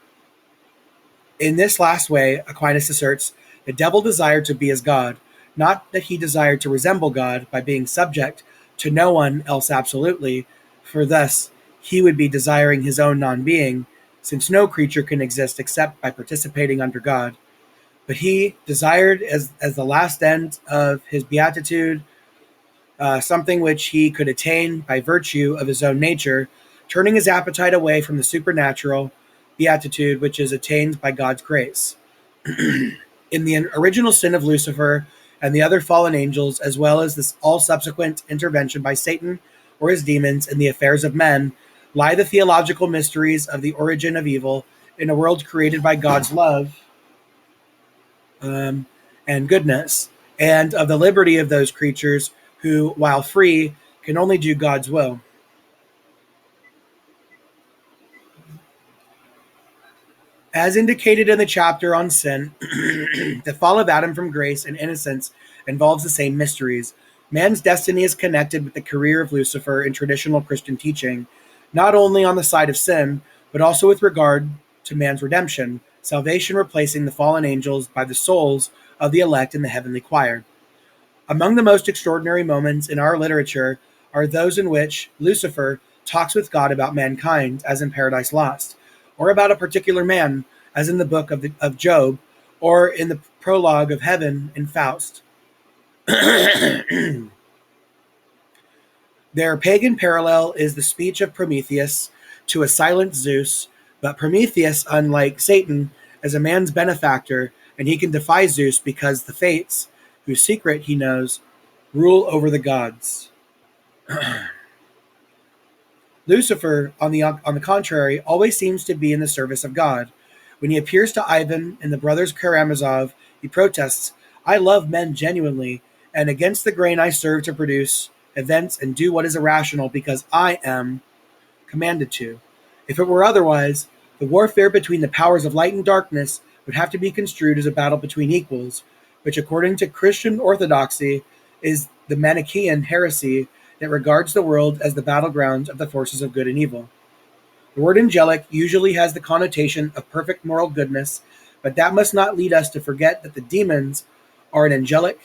In this last way, Aquinas asserts, the devil desired to be as God, not that he desired to resemble God by being subject to no one else absolutely, for thus he would be desiring his own non-being, since no creature can exist except by participating under God. But he desired as the last end of his beatitude something which he could attain by virtue of his own nature, turning his appetite away from the supernatural beatitude which is attained by God's grace. In the original sin of Lucifer and the other fallen angels, as well as this all subsequent intervention by Satan or his demons in the affairs of men, lie the theological mysteries of the origin of evil in a world created by God's love and goodness, and of the liberty of those creatures who, while free, can only do God's will. As indicated in the chapter on sin, the fall of Adam from grace and innocence involves the same mysteries. Man's destiny is connected with the career of Lucifer in traditional Christian teaching, not only on the side of sin, but also with regard to man's redemption, salvation replacing the fallen angels by the souls of the elect in the heavenly choir. Among the most extraordinary moments in our literature are those in which Lucifer talks with God about mankind, as in Paradise Lost, or about a particular man, as in the book of Job, or in the prologue of Heaven in Faust. Their pagan parallel is the speech of Prometheus to a silent Zeus, but Prometheus, unlike Satan, is a man's benefactor, and he can defy Zeus because the Fates, whose secret he knows, rule over the gods. Lucifer, on the contrary, always seems to be in the service of God. When he appears to Ivan and the brothers Karamazov, he protests, I love men genuinely, and against the grain I serve to produce events and do what is irrational because I am commanded to. If it were otherwise, the warfare between the powers of light and darkness would have to be construed as a battle between equals, which according to Christian orthodoxy is the Manichaean heresy that regards the world as the battleground of the forces of good and evil. The word angelic usually has the connotation of perfect moral goodness, but that must not lead us to forget that the demons are angelic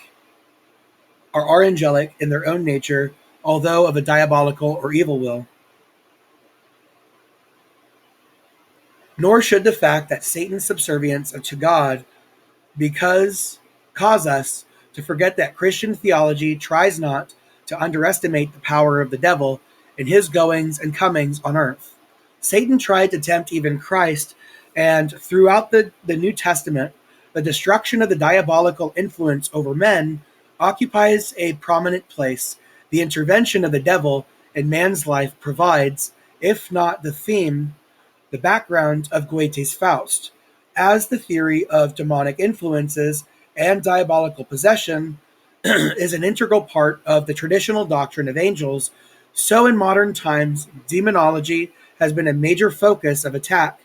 in their own nature, although of a diabolical or evil will. Nor should the fact that Satan's subservience to God cause us to forget that Christian theology tries not to underestimate the power of the devil in his goings and comings on earth. Satan tried to tempt even Christ, and throughout the New Testament, the destruction of the diabolical influence over men occupies a prominent place. The intervention of the devil in man's life provides, if not the theme, the background of Goethe's Faust, as the theory of demonic influences and diabolical possession is an integral part of the traditional doctrine of angels, so in modern times, demonology has been a major focus of attack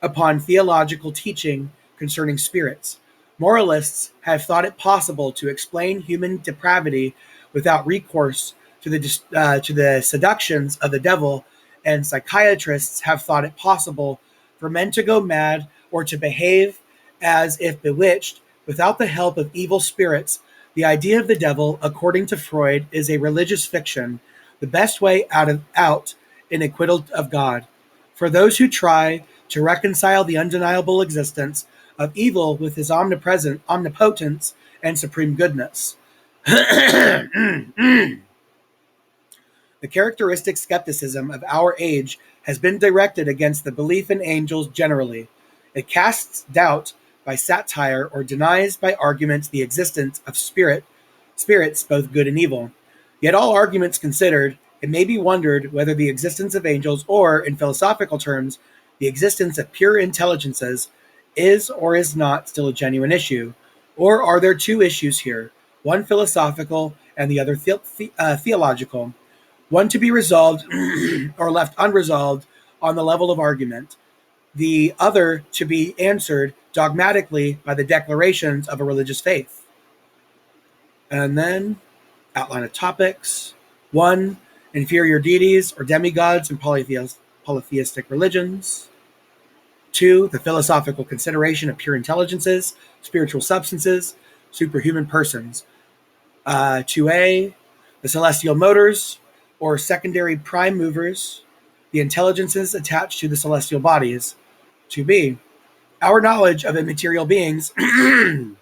upon theological teaching concerning spirits. Moralists have thought it possible to explain human depravity without recourse to the seductions of the devil, and psychiatrists have thought it possible for men to go mad or to behave as if bewitched Without the help of evil spirits, the idea of the devil, according to Freud, is a religious fiction, the best way out in acquittal of God. For those who try to reconcile the undeniable existence of evil with his omnipotence and supreme goodness. The characteristic skepticism of our age has been directed against the belief in angels generally. It casts doubt by satire or denies by arguments the existence of spirits both good and evil. Yet all arguments considered, it may be wondered whether the existence of angels or, in philosophical terms, the existence of pure intelligences is or is not still a genuine issue. Or are there two issues here, one philosophical and the other theological, one to be resolved or left unresolved on the level of argument, the other to be answered dogmatically by the declarations of a religious faith? And then outline of topics. 1. Inferior deities or demigods in polytheistic religions. 2. The philosophical consideration of pure intelligences, spiritual substances, superhuman persons. 2a. The celestial motors or secondary prime movers, the intelligences attached to the celestial bodies. 2b. Our knowledge of immaterial beings. 3.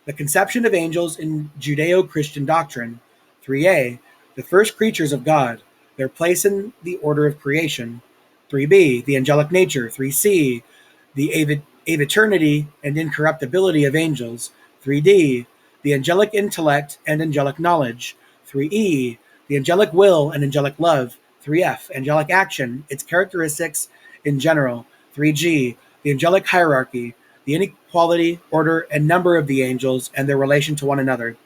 The conception of angels in Judeo-Christian doctrine. 3a. The first creatures of God, their place in the order of creation. 3b. The angelic nature. 3c. The aeviternity and incorruptibility of angels. 3d. The angelic intellect and angelic knowledge. 3e. The angelic will and angelic love. 3f. Angelic action, its characteristics in general. 3g. The angelic hierarchy, the inequality, order, and number of the angels and their relation to one another.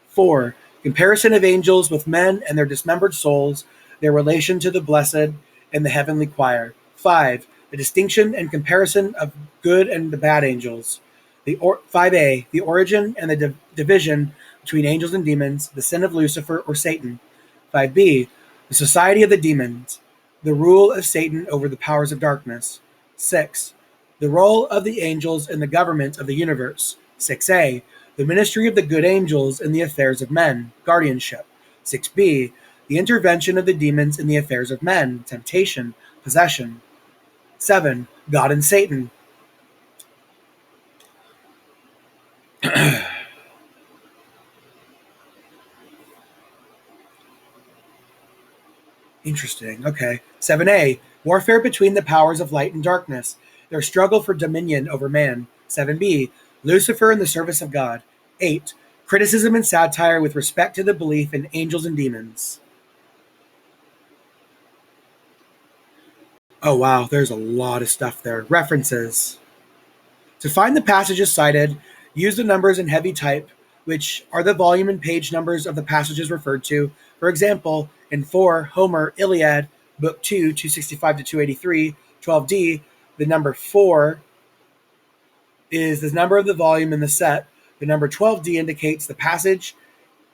4. Comparison of angels with men and their dismembered souls, their relation to the blessed and the heavenly choir. 5. The distinction and comparison of good and the bad angels. 5a. The origin and the division between angels and demons, the sin of Lucifer or Satan. 5b. The society of the demons, the rule of Satan over the powers of darkness. 6. The role of the angels in the government of the universe. 6a. The ministry of the good angels in the affairs of men, guardianship. 6b. The intervention of the demons in the affairs of men, temptation, possession. 7. God and Satan. Interesting. Okay. 7a. Warfare between the powers of light and darkness, their struggle for dominion over man. 7b. Lucifer in the service of God. 8. Criticism and satire with respect to the belief in angels and demons. Oh wow, there's a lot of stuff there. References. To find the passages cited, use the numbers in heavy type, which are the volume and page numbers of the passages referred to. For example, in 4, Homer, Iliad, Book 2, 265 to 283, 12d, the number 4 is the number of the volume in the set. The number 12d indicates the passage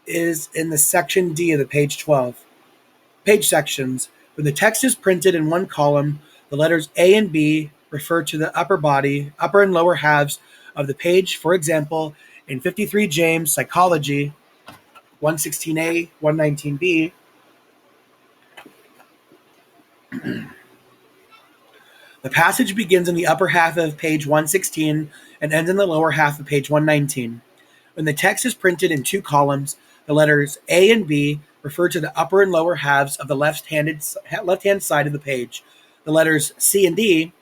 is in the section D of the page 12. Page sections. When the text is printed in one column, the letters A and B refer to the upper and lower halves of the page. For example, in 53 James Psychology, 116a, 119b, the passage begins in the upper half of page 116 and ends in the lower half of page 119. When the text is printed in two columns, the letters A and B refer to the upper and lower halves of the left-hand side of the page. The letters C and D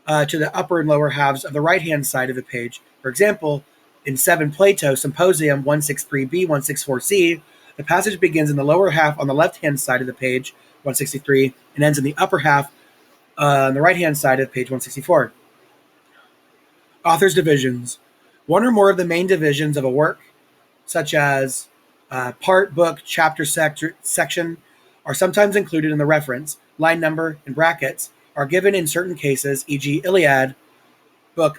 to the upper and lower halves of the right-hand side of the page. For example, in 7 Plato, Symposium 163b, 164c, the passage begins in the lower half on the left-hand side of the page, 163, and ends in the upper half on the right-hand side of page 164. Author's divisions. One or more of the main divisions of a work, such as part, book, chapter, section, are sometimes included in the reference. Line number and brackets are given in certain cases, e.g. Iliad, book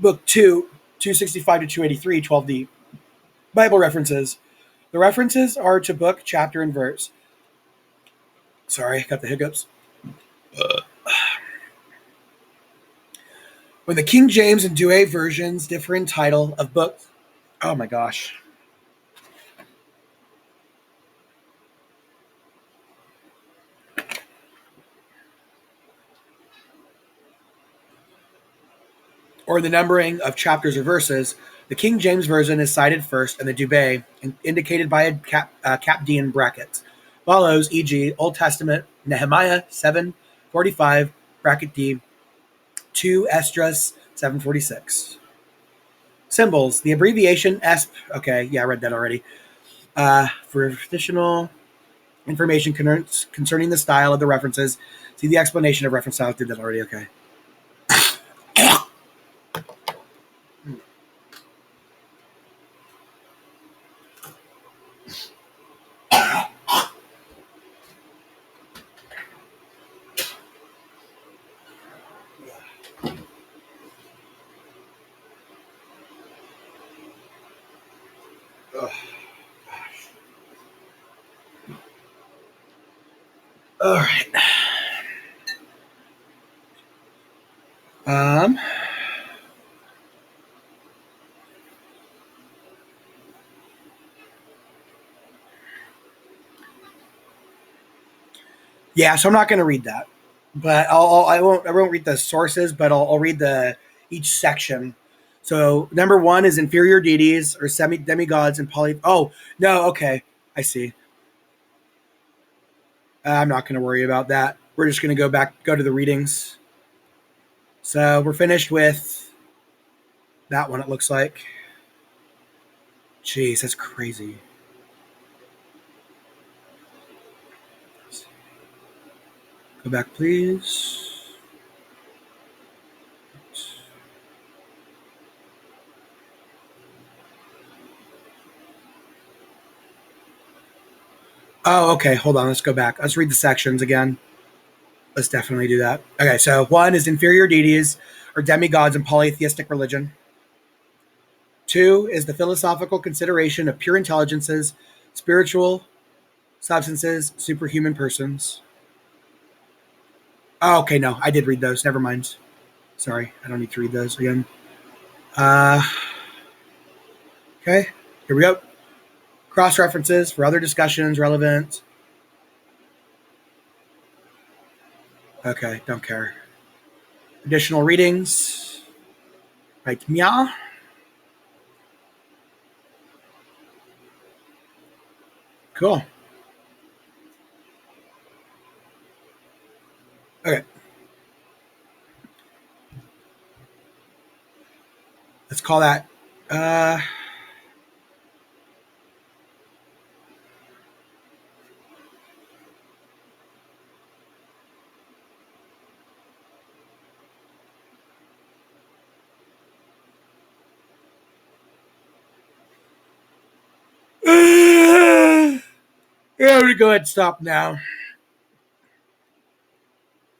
2, 265 to 283, 12d. Bible references. The references are to book, chapter, and verse. Sorry, got the hiccups. When the King James and Douay versions differ in title of books, oh my gosh. Or the numbering of chapters or verses, the King James Version is cited first, and the Douay, indicated by a cap D in brackets, follows, e.g., Old Testament, Nehemiah 7:45, bracket D, 2 Esdras 7:46. Symbols, the abbreviation ESP, okay, yeah, I read that already, for additional information concerning the style of the references, see the explanation of reference styles, did that already, okay. Ugh. All right. Um, yeah, so I'm not going to read that, but I won't read the sources, but I'll read each section. So number one is inferior deities or demigods and poly. Oh no, okay, I see. I'm not going to worry about that. We're just going to go to the readings. So we're finished with that one. It looks like. Jeez, that's crazy. Go back, please. Oh, okay. Hold on. Let's go back. Let's read the sections again. Let's definitely do that. Okay, so one is inferior deities or demigods in polytheistic religion. Two is the philosophical consideration of pure intelligences, spiritual substances, superhuman persons. Oh, okay, no, I did read those. Never mind. Sorry, I don't need to read those again. Uh, okay, here we go. Cross references for other discussions relevant. Okay, don't care. Additional readings. Right, meow. Cool. Okay, let's call that. Uh, yeah, we're going to go ahead and stop now.